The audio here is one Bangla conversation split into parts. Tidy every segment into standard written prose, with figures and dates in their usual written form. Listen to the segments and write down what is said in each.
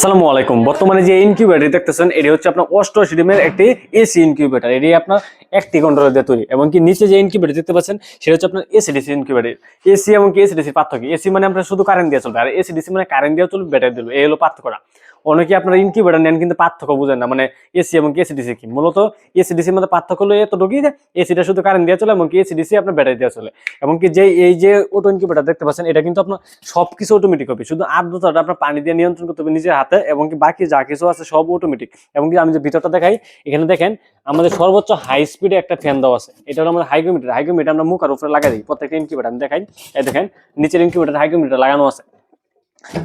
আসসালামু আলাইকুম। বর্তমানে যে ইনকিউবেটর দেখতেছেন এটি হচ্ছে আপনার 88 ডিমের একটি এসি ইনকিউবেটর। এটি আপনার একটি কন্ট্রোলার দিয়ে তৈরি এবং কি নিচে যে ইনকিউবেটর দেখতে পাচ্ছেন সেটা হচ্ছে আপনার এসিডিসি ইনকিউবেটর। এসি এবং কি এসিডিসির পার্থক্য, এসি মানে আপনার শুধু কারেন্ট দিয়ে চলবে আর এসিডিসি মানে কারেন্ট দিয়ে চলবে, ব্যাটারি দিবে, এই হলো পার্থক্যটা। অনেকে আপনারা ইনকিউবেটর নেন কিন্তু পার্থক্য বুঝেন না, মানে এসি এবং এসিডিসি কি। মূলত এসিডিসির মধ্যে পার্থক্য হলো এতটুকুই যে এসিটা শুধু কারেন্ট দিয়ে চলে এবং এসিডিসি আপনার ব্যাটারি দিয়ে চলে। এবং কি যে এই যে অটো ইনকিউবেটর দেখতে পাচ্ছেন এটা কিন্তু আপনার সবকিছু অটোমেটিক হবে, শুধু আর্দ্রতাটা আপনার পানি দিয়ে নিয়ন্ত্রণ করতে হবে নিজের হাতে এবং কি বাকি যা কিছু আছে সব অটোমেটিক। এবং কি আমি যে ভিতরটা দেখাই, এখানে দেখেন আমাদের সর্বোচ্চ হাই স্পিডে একটা ফ্যান দেওয়া আছে। এটা হলো আমাদের হাইগ্রোমিটার। হাইগ্রোমিটার আমরা মুখের উপরে লাগাই দিই প্রত্যেকটা ইনকিউবেটর। আমি দেখাই, এই দেখেন নিচের ইনকিউবেটর হাইগ্রোমিটার লাগানো আছে।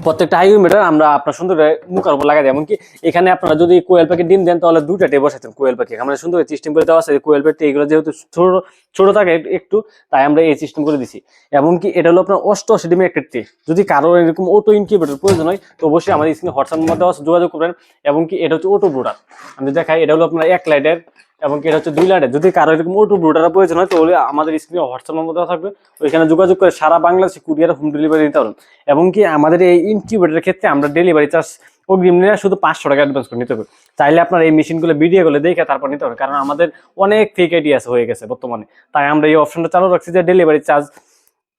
প্রত্যেকটা হাইগ্রোমিটার আমরা আপনার সুন্দর মুখের উপর লাগাই দিই। এমনকি এখানে আপনারা যদি কোয়েল পাখি ডিম দেন তাহলে দুটা টে বসাতেন কোয়েল পাখি, আমরা সুন্দর সিস্টেম করে দেওয়া আছে। কোয়েল পাখি এগুলো যেহেতু ছোট ছোট থাকে একটু, তাই আমরা এই সিস্টেম করে দিছি। এমনকি এটা হলো আপনার 88 ডিমের একটা টে। যদি কারো এরকম অটো ইনকিউবেটর প্রয়োজন হয় তো অবশ্যই আমাদের স্ক্রিনে হোয়াটসঅ্যাপের মধ্যে যোগাযোগ করবেন। এবং কি এটা হচ্ছে অটো ব্রুডার, আমি দেখাই, এটা হলো আপনার 1 লাইটের এবং এটা হচ্ছে 2 লাইটের। যদি কারো এরকম অটো ব্রুডার প্রয়োজন হয় তাহলে আমাদের স্ক্রিনে হোয়াটসঅ্যাপের মধ্যে থাকবে, ওইখানে যোগাযোগ করে সারা বাংলাদেশে কুরিয়ার হোম ডেলিভারি দিতে পারবেন। এবং কি আমাদের এই ইনকিউবেটরের ক্ষেত্রে আমরা ডেলিভারি চার্জ অগ্রিম নিয়ে শুধু 500 টাকা অ্যাডভান্স করে নিতে হবে। চাইলে আপনার এই মেশিনগুলো ভিডিও গুলো দেখে তারপর নিতে হবে, কারণ আমাদের অনেক ফেক আইডিয়াস হয়ে গেছে বর্তমানে। তাই আমরা এই অপশনটা চালু রাখছি যে ডেলিভারি চার্জ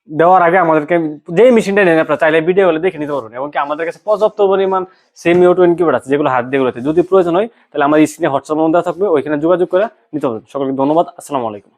দেওয়ার আগে আমাদেরকে যেই মেশিনটা নেন আপনারা চাইলে ভিডিও গুলো দেখে নিতে পারবেন। এবং কি আমাদের কাছে পর্যাপ্ত পরিমাণ সেমি অটো ইনকিউবেটর আছে যেগুলো হাত দিয়ে গুলোতে, যদি প্রয়োজন হয় তাহলে আমার স্ক্রিনে হোয়াটসঅ্যাপ মধ্যে থাকবে, ওইখানে যোগাযোগ করে নিতে পারবেন। সকলকে ধন্যবাদ। আসসালামু আলাইকুম।